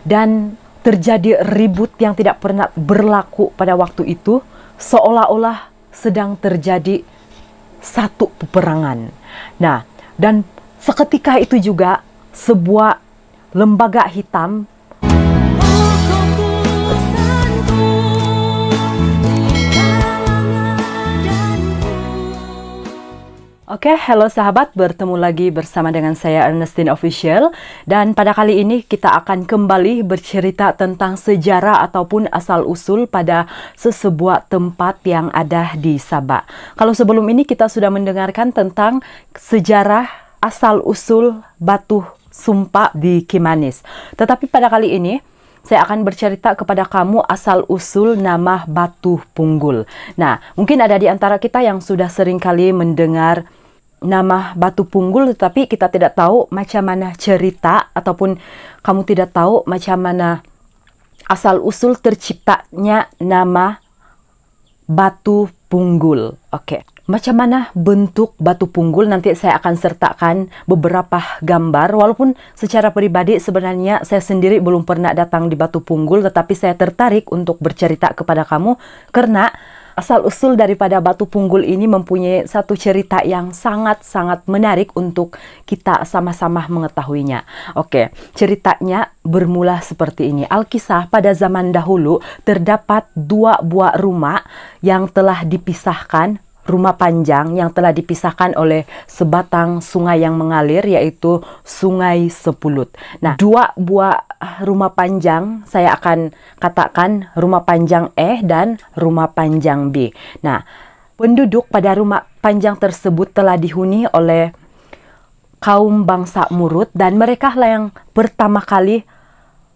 dan terjadi ribut yang tidak pernah berlaku pada waktu itu, seolah-olah sedang terjadi satu peperangan. Nah, dan seketika itu juga sebuah lembaga hitam Oke, halo sahabat, bertemu lagi bersama dengan saya Ernestine Official, dan pada kali ini kita akan kembali bercerita tentang sejarah ataupun asal-usul pada sesebuah tempat yang ada di Sabah. Kalau sebelum ini kita sudah mendengarkan tentang sejarah asal-usul batu sumpa di Kimanis. Tetapi pada kali ini saya akan bercerita kepada kamu asal-usul nama Batu Punggul. Nah, mungkin ada di antara kita yang sudah sering kali mendengar nama Batu Punggul, tetapi kita tidak tahu macam mana cerita, ataupun kamu tidak tahu macam mana asal-usul terciptanya nama Batu Punggul. Oke. Macam mana bentuk Batu Punggul? Nanti saya akan sertakan beberapa gambar. Walaupun secara pribadi sebenarnya saya sendiri belum pernah datang di Batu Punggul, tetapi saya tertarik untuk bercerita kepada kamu karena asal-usul daripada Batu Punggul ini mempunyai satu cerita yang sangat-sangat menarik untuk kita sama-sama mengetahuinya. Oke, ceritanya bermula seperti ini. Alkisah, pada zaman dahulu terdapat dua buah rumah yang telah dipisahkan, rumah panjang yang telah dipisahkan oleh sebatang sungai yang mengalir, yaitu Sungai Sepulut. Nah, dua buah rumah panjang, saya akan katakan rumah panjang E dan rumah panjang B. Nah, penduduk pada rumah panjang tersebut telah dihuni oleh kaum bangsa Murut, dan mereka lah yang pertama kali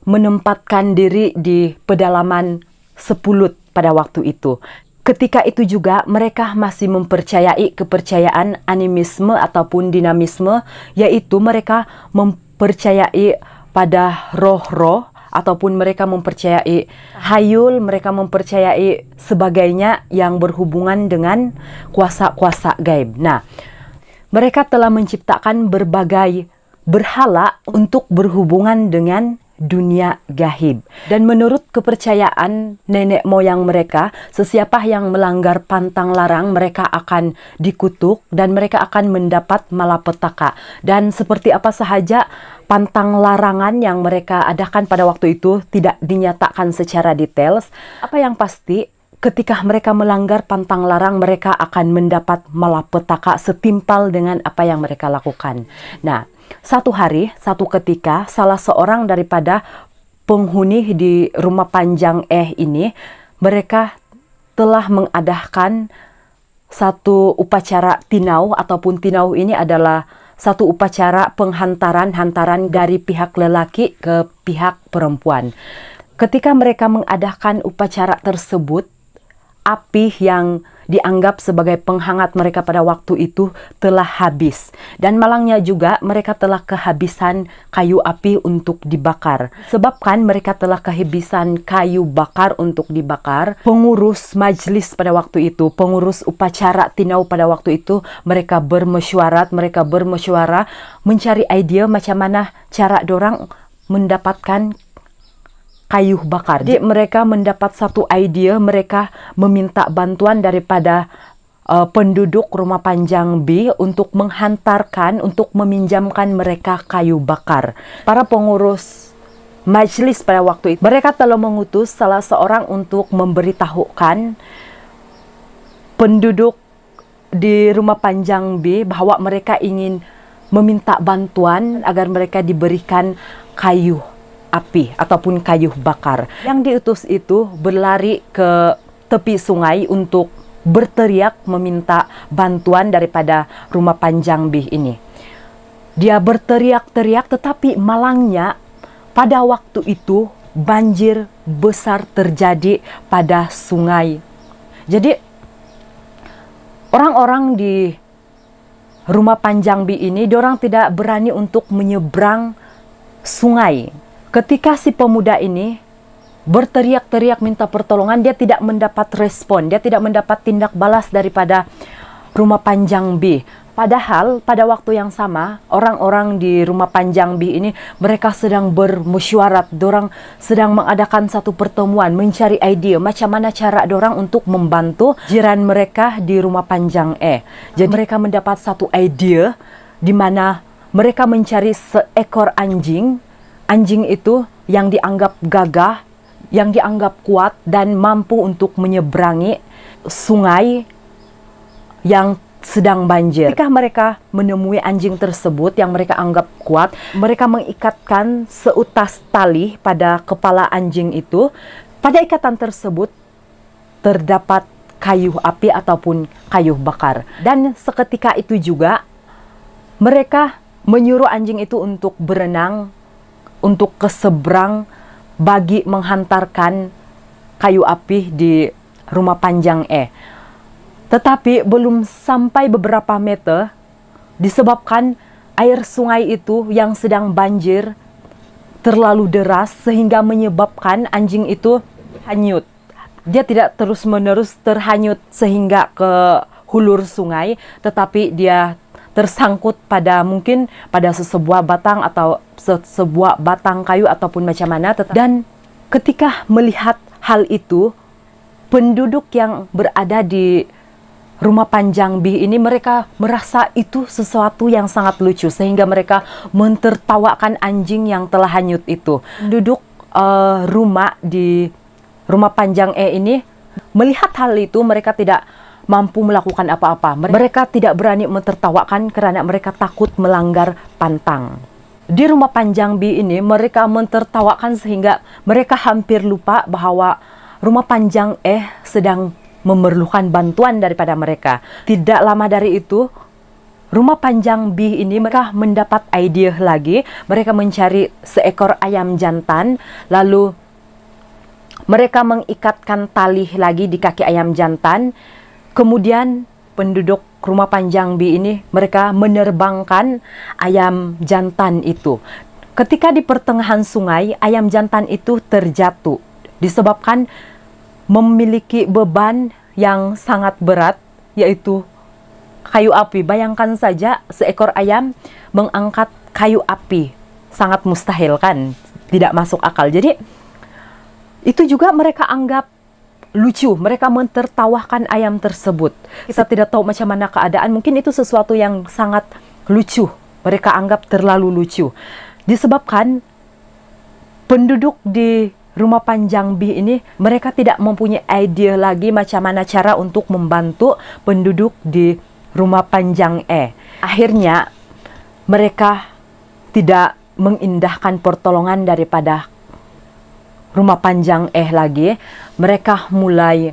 menempatkan diri di pedalaman Sepulut pada waktu itu. Ketika itu juga mereka masih mempercayai kepercayaan animisme ataupun dinamisme, yaitu mereka mempercayai pada roh-roh, ataupun mereka mempercayai hayul, mereka mempercayai sebagainya yang berhubungan dengan kuasa-kuasa gaib. Nah, mereka telah menciptakan berbagai berhala untuk berhubungan dengan dunia gaib. Dan menurut kepercayaan nenek moyang mereka, sesiapa yang melanggar pantang larang mereka akan dikutuk dan mereka akan mendapat malapetaka. Dan seperti apa sahaja pantang larangan yang mereka adakan pada waktu itu tidak dinyatakan secara detail. Apa yang pasti, ketika mereka melanggar pantang larang, mereka akan mendapat malapetaka setimpal dengan apa yang mereka lakukan. Nah, satu hari, satu ketika, salah seorang daripada penghuni di rumah panjang ini, mereka telah mengadakan satu upacara tinau, ataupun tinau ini adalah satu upacara penghantaran dari pihak lelaki ke pihak perempuan. Ketika mereka mengadakan upacara tersebut, api yang dianggap sebagai penghangat mereka pada waktu itu telah habis. Dan malangnya juga mereka telah kehabisan kayu api untuk dibakar. Sebabkan mereka telah kehabisan kayu bakar untuk dibakar, pengurus majlis pada waktu itu, pengurus upacara tinau pada waktu itu, mereka bermesyuarat mencari ide macam mana cara dorang mendapatkan kayu bakar. Jadi mereka mendapat satu ide, mereka meminta bantuan daripada penduduk rumah panjang B untuk menghantarkan, untuk meminjamkan mereka kayu bakar. Para pengurus majelis pada waktu itu, mereka telah mengutus salah seorang untuk memberitahukan penduduk di rumah panjang B bahwa mereka ingin meminta bantuan agar mereka diberikan kayu api ataupun kayu bakar. Yang diutus itu berlari ke tepi sungai untuk berteriak meminta bantuan daripada rumah panjang B ini. Dia berteriak-teriak, tetapi malangnya pada waktu itu banjir besar terjadi pada sungai. Jadi orang-orang di rumah panjang B ini, dorang tidak berani untuk menyeberang sungai. Ketika si pemuda ini berteriak-teriak minta pertolongan, dia tidak mendapat respon, dia tidak mendapat tindak balas daripada rumah panjang B. Padahal pada waktu yang sama, orang-orang di Rumah Panjang Bih ini mereka sedang bermusyawarat, dorang sedang mengadakan satu pertemuan, mencari ide macam mana cara dorang untuk membantu jiran mereka di Rumah Panjang Jadi mereka mendapat satu ide di mana mereka mencari seekor anjing. Anjing itu yang dianggap gagah, yang dianggap kuat dan mampu untuk menyeberangi sungai yang sedang banjir. Ketika mereka menemui anjing tersebut yang mereka anggap kuat, mereka mengikatkan seutas tali pada kepala anjing itu. Pada ikatan tersebut terdapat kayu api ataupun kayu bakar. Dan seketika itu juga mereka menyuruh anjing itu untuk berenang, untuk ke seberang bagi menghantarkan kayu api di Rumah Panjang Tetapi belum sampai beberapa meter, disebabkan air sungai itu yang sedang banjir terlalu deras sehingga menyebabkan anjing itu hanyut. Dia tidak terus-menerus terhanyut sehingga ke hulur sungai, tetapi dia tersangkut pada mungkin pada sebuah batang atau sebuah batang kayu ataupun macam mana. Dan ketika melihat hal itu, penduduk yang berada di Rumah Panjang Bih ini mereka merasa itu sesuatu yang sangat lucu sehingga mereka mentertawakan anjing yang telah hanyut itu. Penduduk rumah di Rumah Panjang ini melihat hal itu, mereka tidak mampu melakukan apa-apa. Mereka tidak berani mentertawakan karena mereka takut melanggar pantang. Di Rumah Panjang Bih ini mereka mentertawakan sehingga mereka hampir lupa bahwa Rumah Panjang sedang memerlukan bantuan daripada mereka. Tidak lama dari itu, Rumah Panjang Bih ini mereka mendapat ide lagi. Mereka mencari seekor ayam jantan, lalu mereka mengikatkan tali lagi di kaki ayam jantan. Kemudian penduduk Rumah Panjang Bih ini mereka menerbangkan ayam jantan itu. Ketika di pertengahan sungai, ayam jantan itu terjatuh disebabkan memiliki beban yang sangat berat, yaitu kayu api. Bayangkan saja seekor ayam mengangkat kayu api. Sangat mustahil kan? Tidak masuk akal. Jadi itu juga mereka anggap lucu. Mereka mentertawakan ayam tersebut. Kita tidak tahu macam mana keadaan. Mungkin itu sesuatu yang sangat lucu. Mereka anggap terlalu lucu. Disebabkan penduduk di Rumah Panjang Bih ini mereka tidak mempunyai ide lagi macam mana cara untuk membantu penduduk di Rumah Panjang Akhirnya mereka tidak mengindahkan pertolongan daripada Rumah Panjang lagi. Mereka mulai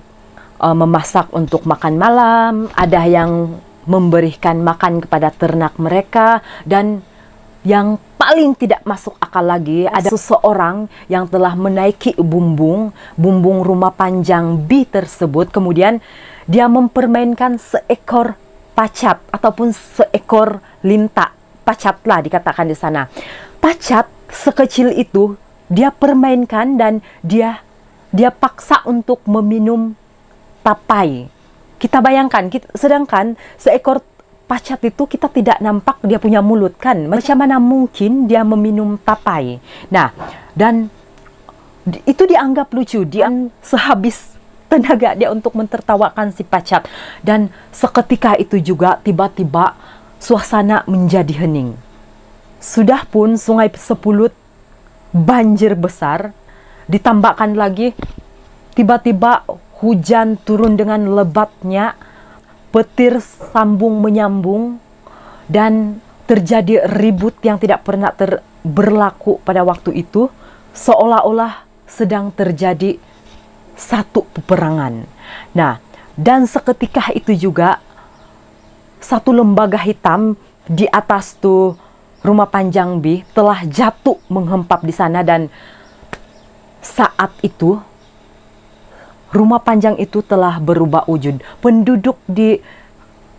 memasak untuk makan malam, ada yang memberikan makan kepada ternak mereka, dan yang paling tidak masuk akal lagi, ada seseorang yang telah menaiki bumbung Rumah Panjang Bih tersebut. Kemudian dia mempermainkan seekor pacat ataupun seekor linta. Pacat lah dikatakan di sana. Pacat sekecil itu dia permainkan dan dia paksa untuk meminum tapai. Kita bayangkan, sedangkan seekor pacat itu kita tidak nampak dia punya mulut kan. Macam mana mungkin dia meminum tapai? Nah, dan itu dianggap lucu. Dia sehabis tenaga dia untuk mentertawakan si pacat. Dan seketika itu juga tiba-tiba suasana menjadi hening. Sudah pun Sungai Sepulut banjir besar. Ditambahkan lagi tiba-tiba hujan turun dengan lebatnya. Petir sambung menyambung dan terjadi ribut yang tidak pernah berlaku pada waktu itu, seolah-olah sedang terjadi satu peperangan. Nah, dan seketika itu juga satu lembaga hitam di atas tuh Rumah Panjang Bih telah jatuh menghempap di sana, dan saat itu Rumah Panjang itu telah berubah wujud. Penduduk di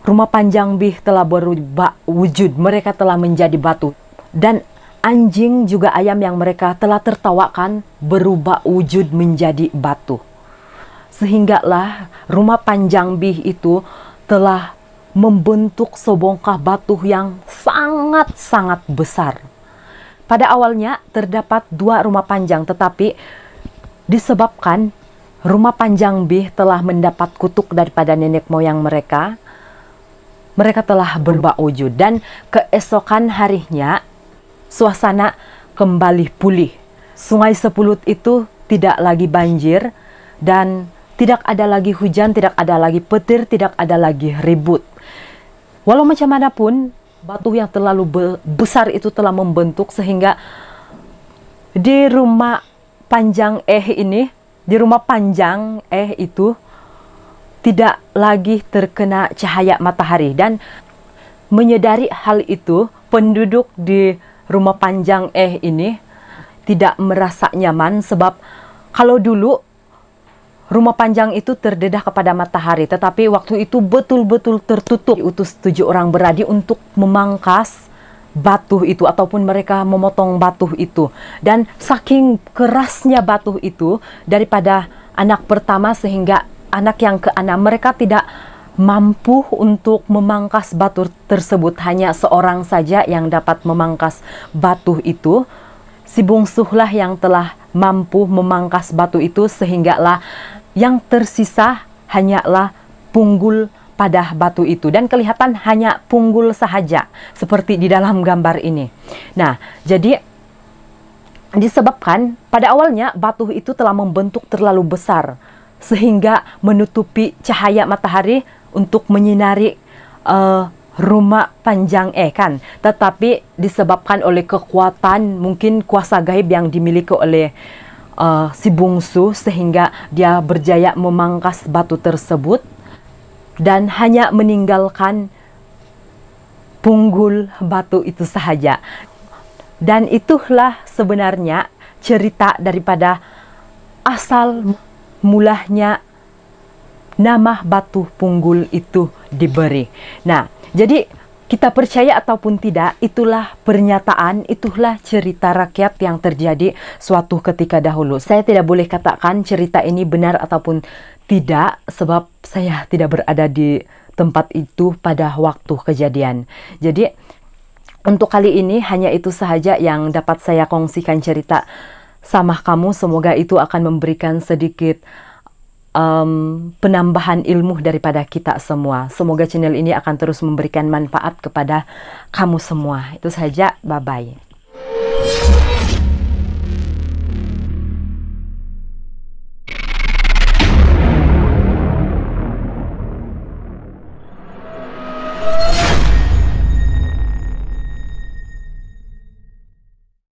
Rumah Panjang Bih telah berubah wujud. Mereka telah menjadi batu. Dan anjing juga ayam yang mereka telah tertawakan berubah wujud menjadi batu. Sehinggalah Rumah Panjang Bih itu telah membentuk sebongkah batu yang sangat-sangat besar. Pada awalnya terdapat 2 rumah panjang, tetapi disebabkan rumah panjang B telah mendapat kutuk daripada nenek moyang mereka, mereka telah berubah wujud. Dan keesokan harinya suasana kembali pulih. Sungai Sepulut itu tidak lagi banjir dan tidak ada lagi hujan, tidak ada lagi petir, tidak ada lagi ribut. Walau macam mana pun, batu yang terlalu besar itu telah membentuk sehingga di rumah panjang ini, di rumah panjang itu tidak lagi terkena cahaya matahari. Dan menyadari hal itu, penduduk di rumah panjang ini tidak merasa nyaman, sebab kalau dulu rumah panjang itu terdedah kepada matahari, tetapi waktu itu betul-betul tertutup. Diutus 7 orang beradi untuk memangkas batu itu ataupun mereka memotong batu itu. Dan saking kerasnya batu itu daripada anak pertama sehingga anak yang ke-6 mereka tidak mampu untuk memangkas batu tersebut. Hanya seorang saja yang dapat memangkas batu itu. Si bungsulah yang telah mampu memangkas batu itu, sehinggalah yang tersisa hanyalah punggul pada batu itu. Dan kelihatan hanya punggul sahaja, seperti di dalam gambar ini. Nah, jadi disebabkan pada awalnya batu itu telah membentuk terlalu besar, sehingga menutupi cahaya matahari untuk menyinari rumah panjang kan. Tetapi disebabkan oleh kekuatan, mungkin kuasa gaib yang dimiliki oleh si bungsu, sehingga dia berjaya memangkas batu tersebut dan hanya meninggalkan punggul batu itu sahaja. Dan itulah sebenarnya cerita daripada asal mulanya nama batu punggul itu diberi. Nah, jadi kita percaya ataupun tidak, itulah pernyataan, itulah cerita rakyat yang terjadi suatu ketika dahulu. Saya tidak boleh katakan cerita ini benar ataupun tidak, sebab saya tidak berada di tempat itu pada waktu kejadian. Jadi untuk kali ini hanya itu sahaja yang dapat saya kongsikan cerita sama kamu. Semoga itu akan memberikan sedikit penambahan ilmu daripada kita semua. Semoga channel ini akan terus memberikan manfaat kepada kamu semua. Itu saja, bye-bye.